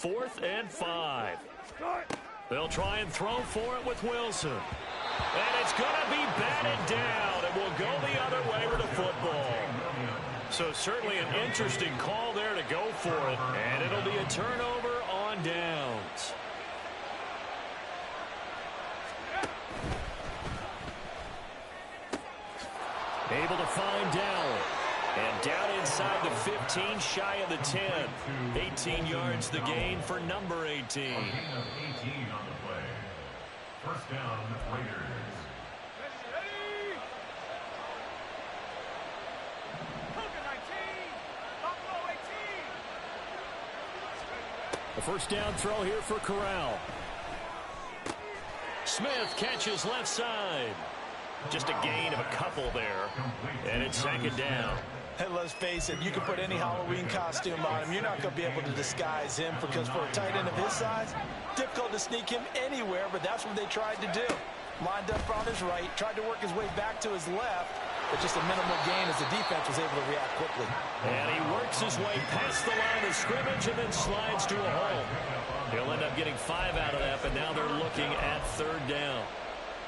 4th and 5. They'll try and throw for it with Wilson. And it's going to be batted down, and will go the other way with the football. So certainly an interesting call there to go for it, and it'll be a turnover on downs. Able to find Dowell. And down inside the 15, shy of the 10. 18 yards the gain for number 18. 18 on the play. First down, Raiders. The first down throw here for Corral. Smith catches left side. Just a gain of a couple there. And it's 2nd down. Hey, let's face it, you can put any Halloween costume on him. You're not going to be able to disguise him because for a tight end of his size, difficult to sneak him anywhere, but that's what they tried to do. Lined up on his right, tried to work his way back to his left, but just a minimal gain as the defense was able to react quickly. And he works his way past the line of scrimmage and then slides to a hole. He'll end up getting 5 out of that, but now they're looking at 3rd down.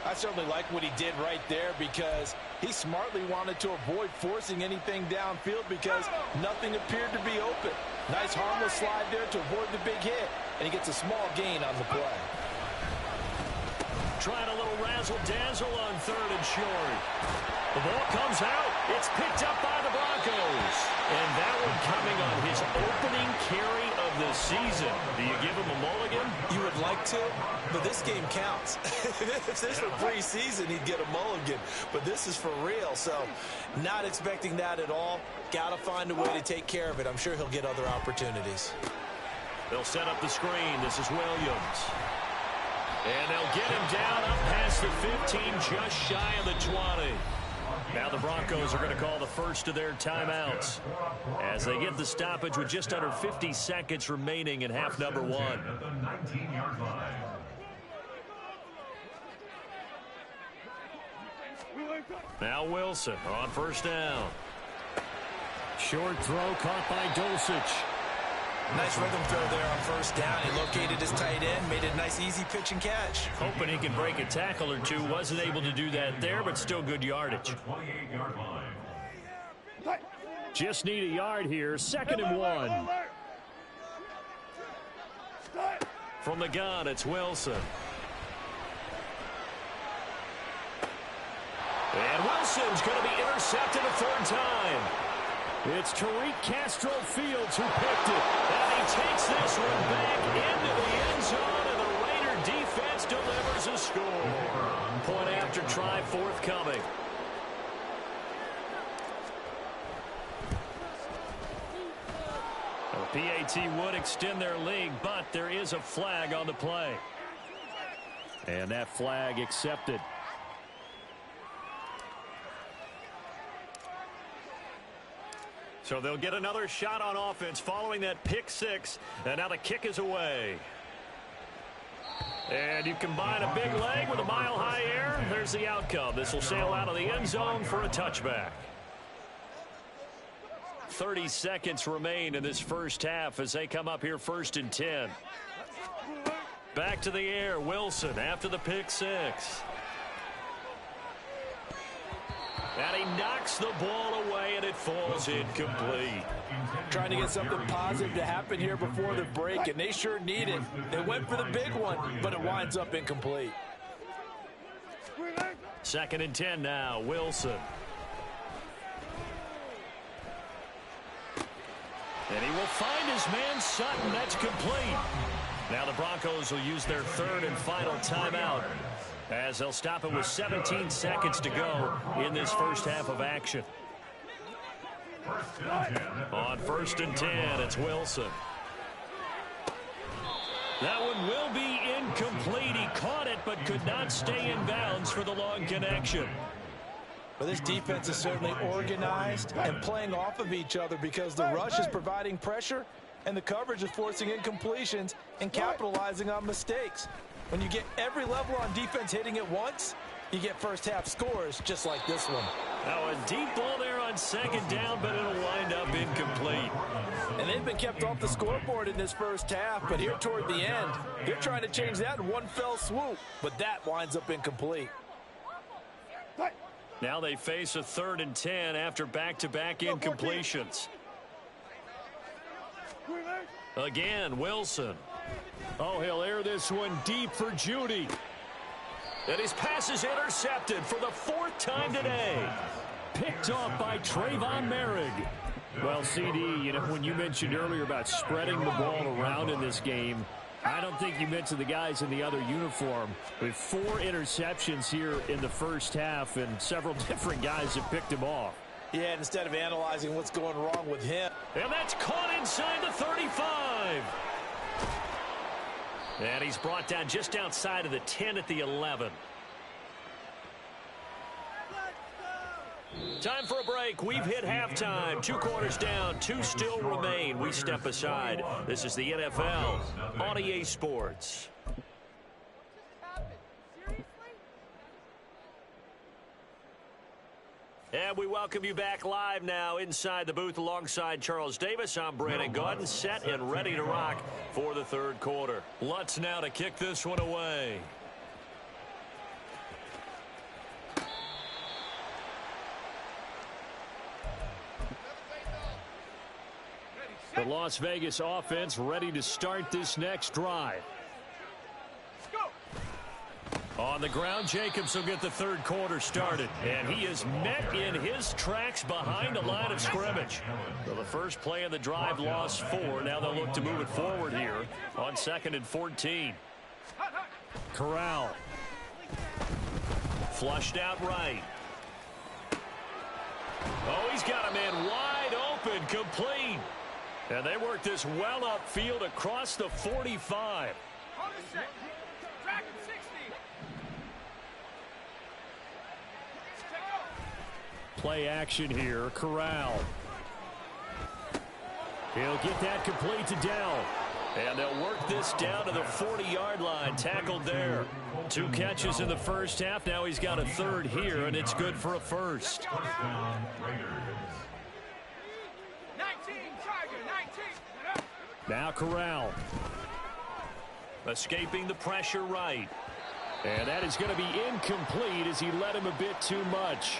I certainly like what he did right there because he smartly wanted to avoid forcing anything downfield because nothing appeared to be open. Nice harmless slide there to avoid the big hit, and he gets a small gain on the play. Trying a little razzle-dazzle on 3rd and short. The ball comes out. It's picked up by the Broncos. And that one coming on his opening carry of the season. Do you give him a mulligan? You would like to, but this game counts. If this were preseason, he'd get a mulligan. But this is for real, so not expecting that at all. Got to find a way to take care of it. I'm sure he'll get other opportunities. They'll set up the screen. This is Williams. And they'll get him down up past the 15, just shy of the 20. Now the Broncos are going to call the first of their timeouts as they get the stoppage with just under 50 seconds remaining in half number 1. Now Wilson on 1st down. Short throw caught by Dulcich. Nice rhythm throw there on 1st down. He located his tight end, made a nice easy pitch and catch. Hoping he can break a tackle or two. Wasn't able to do that there, but still good yardage. Just need a yard here. 2nd and 1. From the gun, it's Wilson. And Wilson's going to be intercepted a 3rd time. It's Tariq Castro-Fields who picked it. And he takes this one back into the end zone, and the Raider defense delivers a score. Point after try forthcoming. The PAT would extend their lead, but there is a flag on the play. And that flag accepted. So they'll get another shot on offense following that pick 6. And now the kick is away. And you combine a big leg with a mile-high air. There's the outcome. This will sail out of the end zone for a touchback. 30 seconds remain in this first half as they come up here 1st and 10. Back to the air. Wilson after the pick 6. And he knocks the ball away, and it falls incomplete. Trying to get something positive to happen here before the break, and they sure need it. They went for the big one, but it winds up incomplete. 2nd and 10 now. Wilson. And he will find his man Sutton. That's complete. Now the Broncos will use their 3rd and final timeout, as they'll stop it with 17 seconds to go in this first half of action. On 1st and 10, it's Wilson. That one will be incomplete. He caught it but could not stay in bounds for the long connection. But this defense is certainly organized and playing off of each other because the rush is providing pressure and the coverage is forcing incompletions and capitalizing on mistakes. When you get every level on defense hitting at once, you get first half scores just like this one. Now a deep ball there on on second down, but it'll wind up incomplete. And they've been kept off the scoreboard in this first half, but here toward the end, they're trying to change that in one fell swoop, but that winds up incomplete. Now they face a 3rd and 10 after back-to-back incompletions. Again, Wilson. Oh, he'll air this one deep for Judy. And his pass is intercepted for the 4th time today. Picked off by Trayvon Merrick. Well, CD, you know, when you mentioned earlier about spreading the ball around in this game, I don't think you mentioned the guys in the other uniform. With 4 interceptions here in the first half, and several different guys have picked him off. Yeah, and instead of analyzing what's going wrong with him. And that's caught inside the 35. And he's brought down just outside of the 10 at the 11. Time for a break. We've hit halftime. 2 quarters down. 2 still remain. We step aside. This is the NFL on EA Sports. And we welcome you back live now inside the booth alongside Charles Davis. I'm Brandon Gaudin, set and ready to rock for the 3rd quarter. Lutz now to kick this one away. The Las Vegas offense ready to start this next drive. On the ground, Jacobs will get the 3rd quarter started. And he is met in his tracks behind the line of scrimmage. So the first play of the drive lost 4. Now they'll look to move it forward here on 2nd and 14. Corral. Flushed out right. Oh, he's got a man wide open, complete. And they work this well upfield across the 45. Play action here. Corral. He'll get that complete to Dell. And they'll work this down to the 40-yard line. Tackled there. 2 catches in the first half. Now he's got a 3rd here, and it's good for a 1st. Now Corral. Escaping the pressure right. And that is going to be incomplete as he led him a bit too much.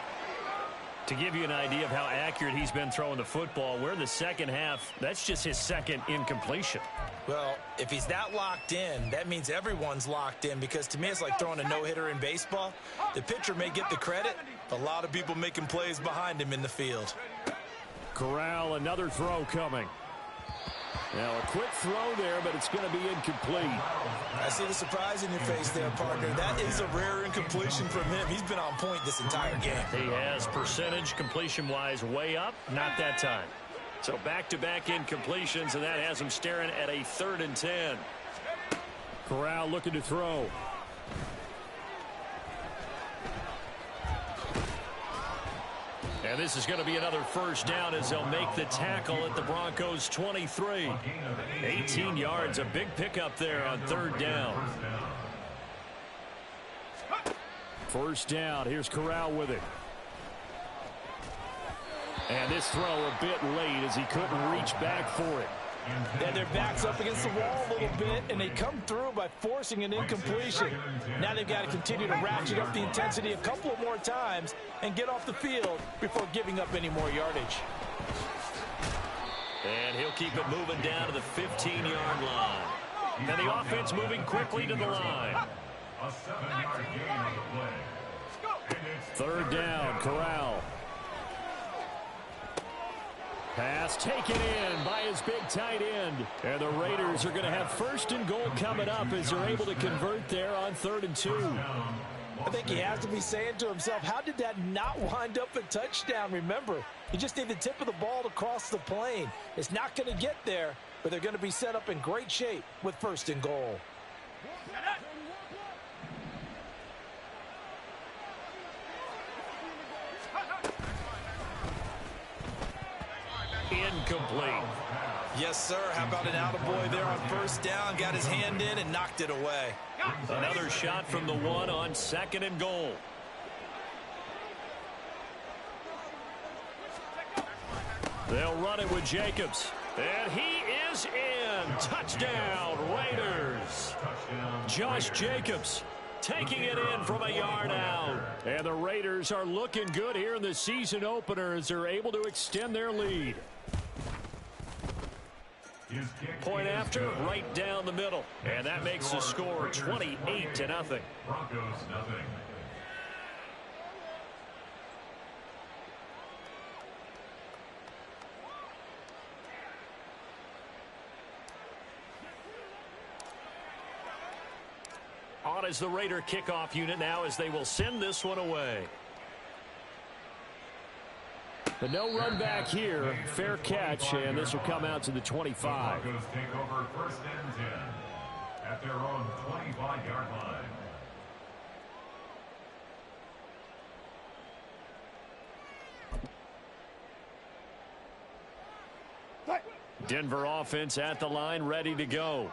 To give you an idea of how accurate he's been throwing the football, we're in the second half. That's just his 2nd incompletion. Well, if he's that locked in, that means everyone's locked in, because to me it's like throwing a no-hitter in baseball. The pitcher may get the credit, a lot of people making plays behind him in the field. Corral, another throw coming. Now a quick throw there, but it's going to be incomplete. I see the surprise in your face there, partner. That is a rare incompletion from him. He's been on point this entire game. He has percentage completion-wise way up. Not that time. So back-to-back incompletions, and that has him staring at a 3rd and 10. Corral looking to throw. And this is going to be another 1st down as they'll make the tackle at the Broncos' 23. 18 yards, a big pickup there on 3rd down. 1st down, here's Corral with it. And this throw a bit late as he couldn't reach back for it. And their back's up against the wall a little bit, and they come through by forcing an incompletion. Now they've got to continue to ratchet up the intensity a couple of more times and get off the field before giving up any more yardage. And he'll keep it moving down to the 15-yard line. And the offense moving quickly to the line. A 7-yard gain on the play. 3rd down, Corral. Pass taken in by his big tight end. And the Raiders are going to have 1st and goal coming up as they're able to convert there on 3rd and 2. I think he has to be saying to himself, how did that not wind up a touchdown? Remember, you just need the tip of the ball to cross the plane. It's not going to get there, but they're going to be set up in great shape with 1st and goal. Incomplete. Yes, sir. How about an attaboy there on 1st down? Got his hand in and knocked it away. Another shot from the 1 on 2nd and goal. They'll run it with Jacobs. And he is in. Touchdown, Raiders. Josh Jacobs taking it in from a yard out. And the Raiders are looking good here in the season opener as they're able to extend their lead. Point after, right down the middle. And that makes the score 28-0. Broncos nothing. On is the Raider kickoff unit now as they will send this one away. The no run back here, fair catch, and this will come out to the 25. The Broncos take over 1st and 10 at their own 25-yard line. Denver offense at the line, ready to go.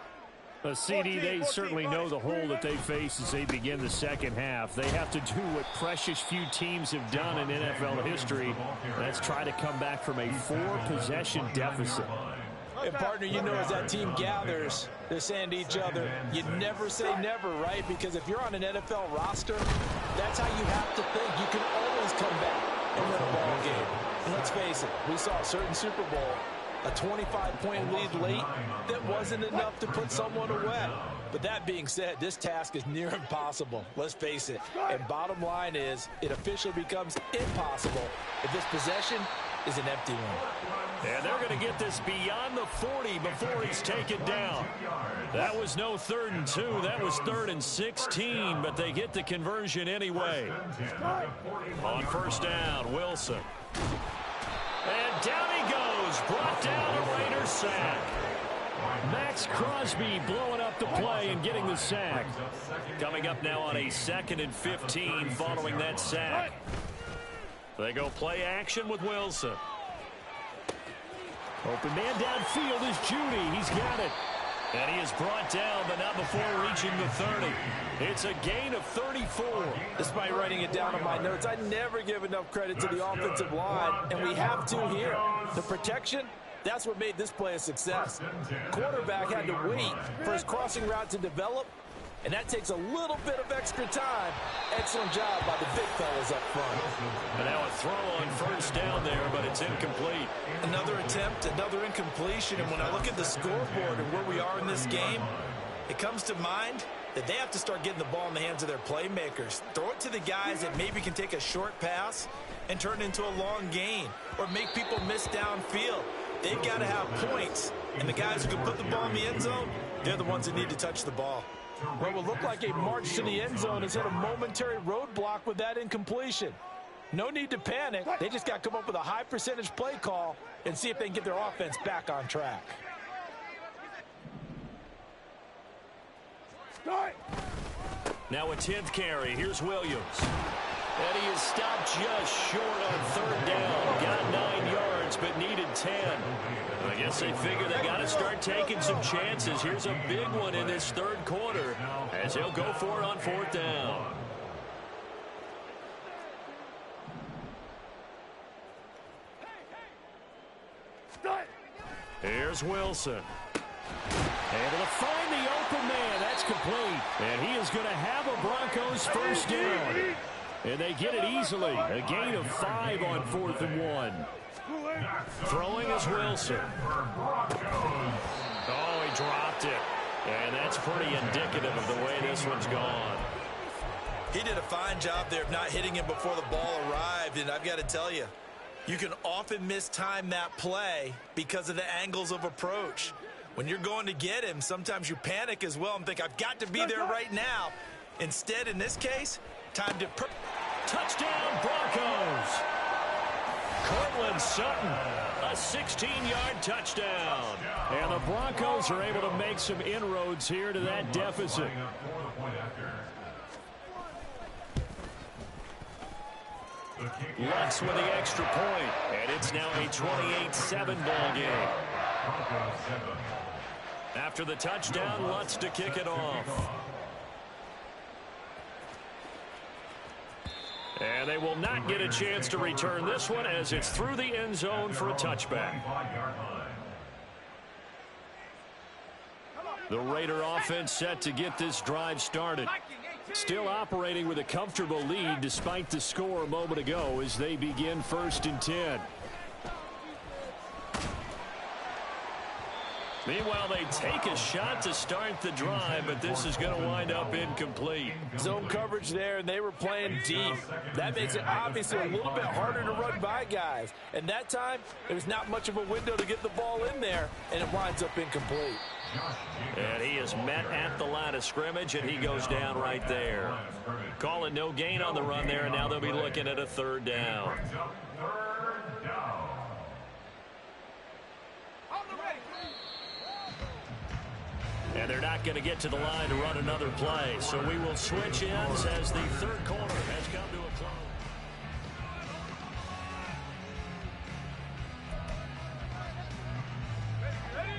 CD, they certainly know the hole that they face as they begin the second half. They have to do what precious few teams have done in NFL history. That's try to come back from a 4-possession deficit. And partner, you know, as that team gathers, they're saying to each other, you never say never, right? Because if you're on an NFL roster, that's how you have to think. You can always come back and win a ball game. And let's face it, we saw a certain Super Bowl, a 25-point lead late that wasn't enough to put someone away. But that being said, this task is near impossible. Let's face it. And bottom line is, it officially becomes impossible if this possession is an empty one. And they're going to get this beyond the 40 before he's taken down. That was no 3rd and 2. That was 3rd and 16, but they get the conversion anyway. On 1st down, Wilson. And down he goes, brought down a Raiders sack. Max Crosby blowing up the play and getting the sack. Coming up now on a 2nd and 15 following that sack. They go play action with Wilson. Open man downfield is Judy. He's got it. And he is brought down, but not before reaching the 30. It's a gain of 34. Despite writing it down on my notes, I never give enough credit to the offensive line, and we have to here. The protection, that's what made this play a success. Quarterback had to wait for his crossing route to develop, and that takes a little bit of extra time. Excellent job by the big fellas up front. And now a throw on 1st down there, but it's incomplete. Another attempt, another incompletion, and when I look at the scoreboard and where we are in this game, it comes to mind that they have to start getting the ball in the hands of their playmakers. Throw it to the guys that maybe can take a short pass and turn it into a long gain or make people miss downfield. They've got to have points, and the guys who can put the ball in the end zone, they're the ones that need to touch the ball. What will look like a march to the end zone has hit a momentary roadblock with that incompletion. No need to panic. They just got to come up with a high percentage play call and see if they can get their offense back on track. Now a 10th carry. Here's Williams. And he is stopped just short on 3rd down. Got 9 yards, but needed 10. I guess they figure they got to start taking some chances. Here's a big one in this 3rd quarter as he'll go for it on 4th down. Here's Wilson. Able to find the open man. That's complete. And he is going to have a Broncos 1st down. And they get it easily. A gain of 5 on 4th and 1. Throwing is Wilson. Oh, he dropped it. And that's pretty indicative of the way this one's gone. He did a fine job there of not hitting him before the ball arrived. And I've got to tell you, you can often mistime that play because of the angles of approach. When you're going to get him, sometimes you panic as well and think, I've got to be there right now. Instead, in this case, time to... Touchdown, Broncos. Cortland Sutton, a 16-yard touchdown. And the Broncos are able to make some inroads here to that deficit. Lutz with the extra point, and it's now a 28-7 ball game. After the touchdown, Lutz to kick it off. And they will not get a chance to return this one as it's through the end zone for a touchback. The Raider offense set to get this drive started. Still operating with a comfortable lead despite the score a moment ago as they begin 1st and 10. Meanwhile, they take a shot to start the drive, but this is going to wind up incomplete. Zone coverage there, and they were playing deep. That makes it obviously a little bit harder to run by guys. And that time, there was not much of a window to get the ball in there, and it winds up incomplete. And he is met at the line of scrimmage, and he goes down right there. Calling no gain on the run there, and now they'll be looking at a 3rd down. And they're not going to get to the line to run another play. So we will switch ends as the 3rd quarter has come to a close.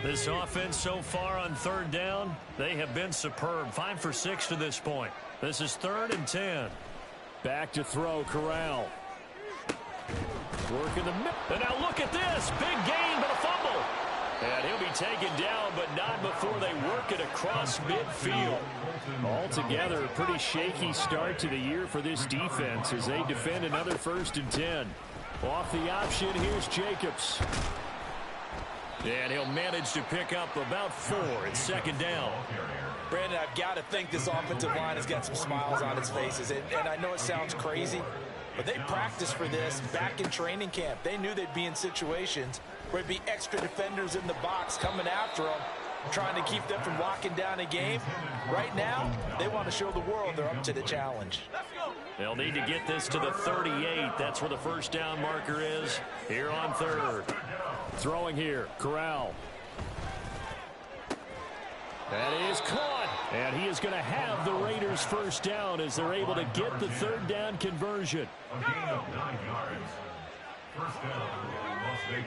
This offense so far on 3rd down, they have been superb. 5 for 6 to this point. This is 3rd and 10. Back to throw, Corral. Working the middle. And now look at this. Big gain, but a fumble. And he'll be taken down, but not before they work it across midfield. Altogether, a pretty shaky start to the year for this defense as they defend another 1st and 10. Off the option, here's Jacobs. And he'll manage to pick up about 4. It's 2nd down. Brandon, I've got to think this offensive line has got some smiles on its faces. And I know it sounds crazy, but they practiced for this back in training camp. They knew they'd be in situations where there'd be extra defenders in the box coming after them, trying to keep them from locking down a game. Right now, they want to show the world they're up to the challenge. They'll need to get this to the 38. That's where the 1st down marker is here on 3rd. Throwing here, Corral. That is caught. And he is going to have the Raiders 1st down as they're able to get the 3rd down conversion. A gain of 9 yards. 1st down, Las Vegas.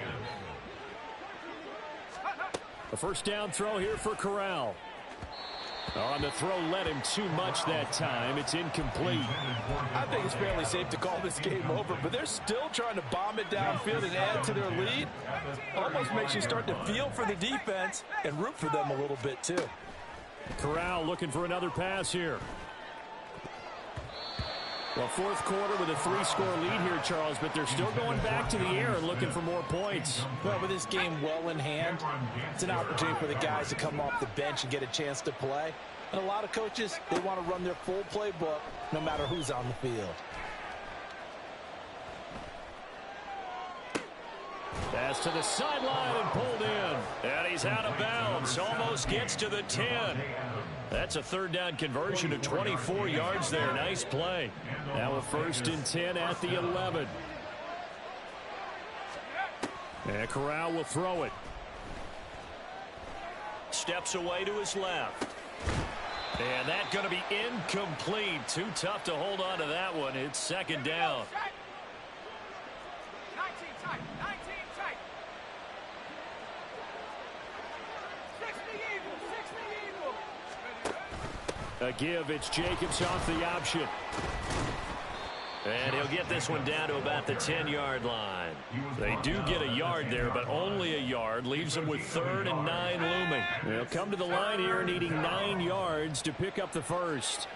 A 1st down throw here for Corral. On the throw, led him too much that time. It's incomplete. I think it's fairly safe to call this game over, but they're still trying to bomb it downfield and add to their lead. Almost makes you start to feel for the defense and root for them a little bit, too. Corral looking for another pass here. Well, 4th quarter with a 3-score lead here, Charles, but they're still going back to the air and looking for more points. Well, with this game well in hand, it's an opportunity for the guys to come off the bench and get a chance to play. And a lot of coaches, they want to run their full playbook no matter who's on the field. Pass to the sideline and pulled in. And he's out of bounds. Almost gets to the 10. That's a 3rd down conversion of 24 yards there. Nice play. Now a 1st and 10 at the 11. And Corral will throw it. Steps away to his left. And that's going to be incomplete. Too tough to hold on to that one. It's 2nd down. A give, it's Jacobs off the option. And he'll get this one down to about the 10-yard line. They do get a yard there, but only a yard. Leaves them with 3rd and 9 looming. They'll come to the line here needing 9 yards to pick up the 1st.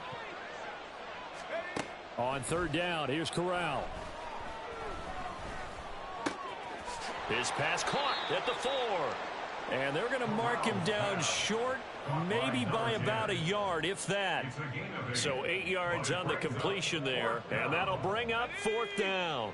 On 3rd down, here's Corral. His pass caught at the 4. And they're going to mark him down short, maybe by about a yard, if that. So 8 yards on the completion there, and that'll bring up 4th down.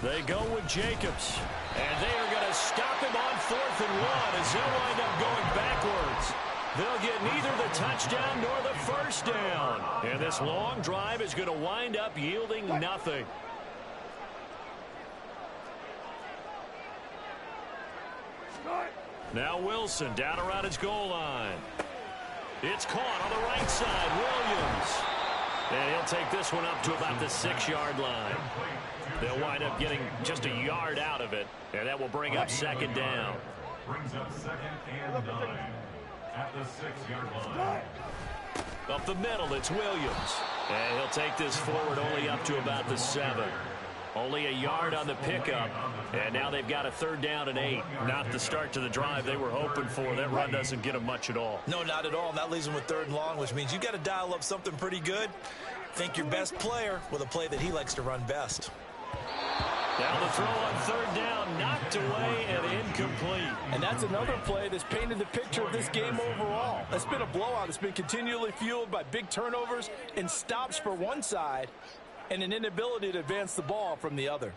They go with Jacobs, and they are going to stop him on 4th and 1 as they'll wind up going backwards. They'll get neither the touchdown nor the 1st down. And this long drive is going to wind up yielding nothing. Now Wilson down around his goal line. It's caught on the right side. Williams. And he'll take this one up to about the 6-yard line. They'll wind up getting just a yard out of it. And that will bring up 2nd down. Brings up 2nd and 9 at the 6-yard line. Up the middle, it's Williams. And he'll take this forward only up to about the 7. Only a yard on the pickup, and now they've got a 3rd down and 8. Not the start to the drive they were hoping for. That run doesn't get them much at all. No, not at all. And that leaves them with 3rd and long, which means you got to dial up something pretty good. Think your best player with a play that he likes to run best. Now the throw on 3rd down, knocked away and incomplete. And that's another play that's painted the picture of this game overall. It's been a blowout. It's been continually fueled by big turnovers and stops for one side and an inability to advance the ball from the other.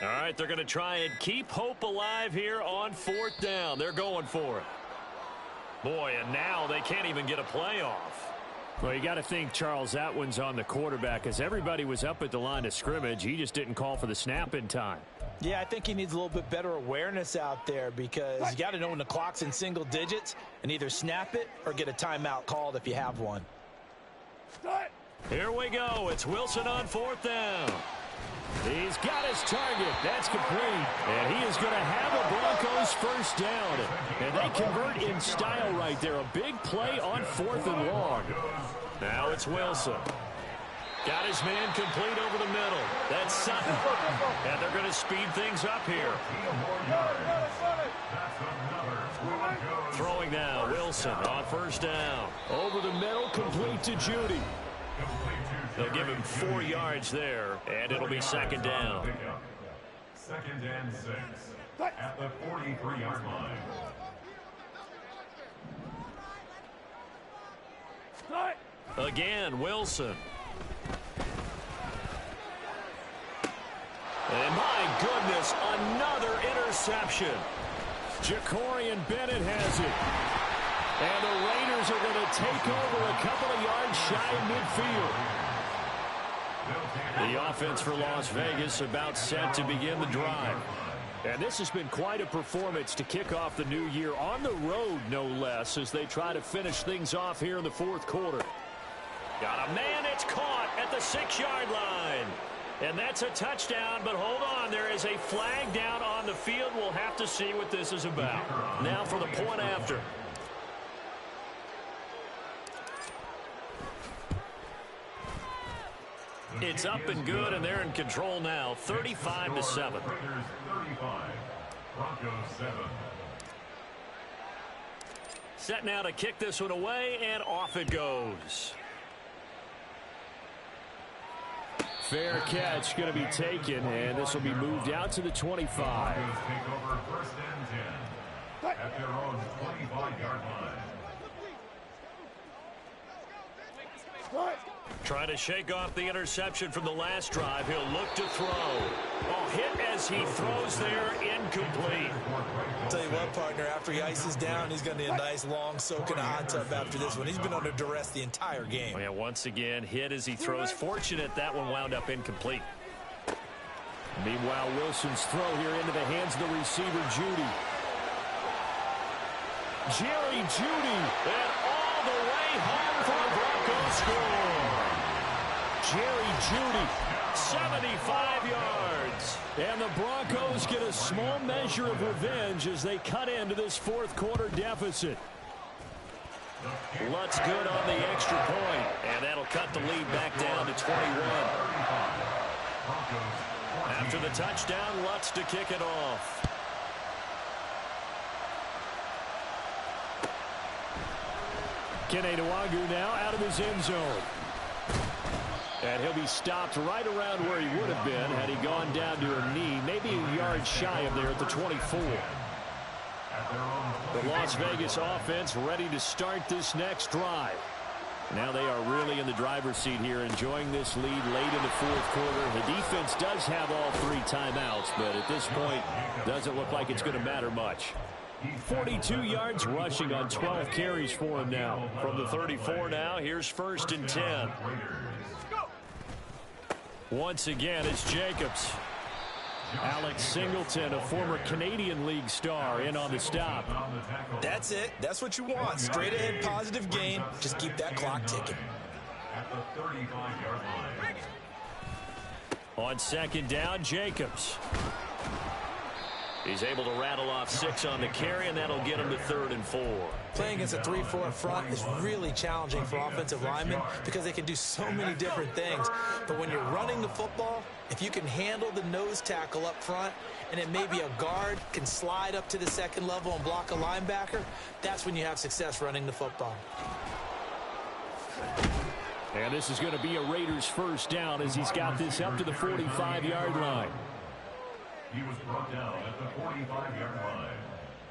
All right, they're going to try and keep hope alive here on 4th down. They're going for it. Boy, and now they can't even get a play off. Well, you got to think, Charles, that one's on the quarterback, as everybody was up at the line of scrimmage. He just didn't call for the snap in time. Yeah, I think he needs a little bit better awareness out there because you got to know when the clock's in single digits and either snap it or get a timeout called if you have one. Here we go. It's Wilson on 4th down. He's got his target. That's complete. And he is going to have a Broncos 1st down. And they convert in style right there. A big play on 4th and long. Now it's Wilson. Got his man complete over the middle. That's Sutton. And they're going to speed things up here. Throwing now, Wilson on 1st down. Over the middle, complete to Judy. They'll give him 4 yards there, and it'll be 2nd down. 2nd and 6 at the 43-yard line. Again, Wilson. And my goodness, another interception. Jacorian Bennett has it. And the Raiders are going to take over a couple of yards shy of midfield. The offense for Las Vegas about set to begin the drive. And this has been quite a performance to kick off the new year on the road, no less, as they try to finish things off here in the 4th quarter. Got a man, it's caught at the 6-yard line. And that's a touchdown, but hold on, there is a flag down on the field. We'll have to see what this is about. Now for the point after. It's up and good, and they're in control now, 35-7. Raiders 35, Broncos 7. Set now to kick this one away, and off it goes. Fair catch going to be taken, and this will be moved out to the 25. Broncos take over 1st and 10 at their own 25-yard line. Trying to shake off the interception from the last drive. He'll look to throw. Oh, hit as he throws there, incomplete. I'll tell you what, partner, after he ices down, he's going to need a nice long soak in a hot tub after this one. He's been under duress the entire game. Oh, yeah, once again, hit as he throws. Fortunate that one wound up incomplete. Meanwhile, Wilson's throw here into the hands of the receiver, Judy. Jerry Judy, and all the way home for the Broncos score. Jerry Judy, 75 yards. And the Broncos get a small measure of revenge as they cut into this 4th quarter deficit. Lutz good on the extra point, and that'll cut the lead back down to 21. After the touchdown, Lutz to kick it off. Kene Nwangwu now out of his end zone. And he'll be stopped right around where he would have been had he gone down to a knee, maybe a yard shy of there at the 24. The Las Vegas offense ready to start this next drive. Now they are really in the driver's seat here, enjoying this lead late in the 4th quarter. The defense does have all 3 timeouts, but at this point, doesn't look like it's going to matter much. 42 yards rushing on 12 carries for him now. From the 34 now, here's 1st and 10. Once again, it's Jacobs. Alex Singleton, a former Canadian League star, in on the stop. That's it. That's what you want. Straight ahead positive gain. Just keep that clock ticking. At the 35-yard line. On second down, Jacobs. He's able to rattle off 6 on the carry, and that'll get him to 3rd and 4. Playing against a 3-4 front is really challenging for offensive linemen because they can do so many different things. But when you're running the football, if you can handle the nose tackle up front, and it may be a guard can slide up to the second level and block a linebacker, that's when you have success running the football. And this is going to be a Raiders first down as he's got this up to the 45-yard line. He was brought down at the 45-yard line.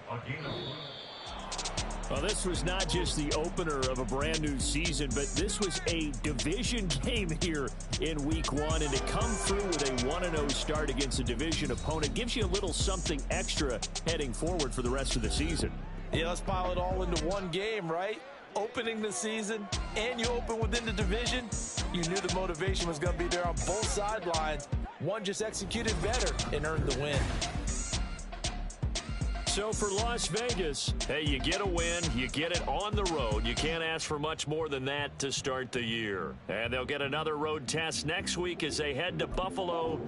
A gain of... Well, this was not just the opener of a brand new season, but this was a division game here in week 1. And to come through with a 1-0 start against a division opponent gives you a little something extra heading forward for the rest of the season. Yeah, let's pile it all into one game, right? Opening the season, and you open within the division, you knew the motivation was going to be there on both sidelines. One just executed better and earned the win. So for Las Vegas, hey, you get a win, you get it on the road. You can't ask for much more than that to start the year. And they'll get another road test next week as they head to Buffalo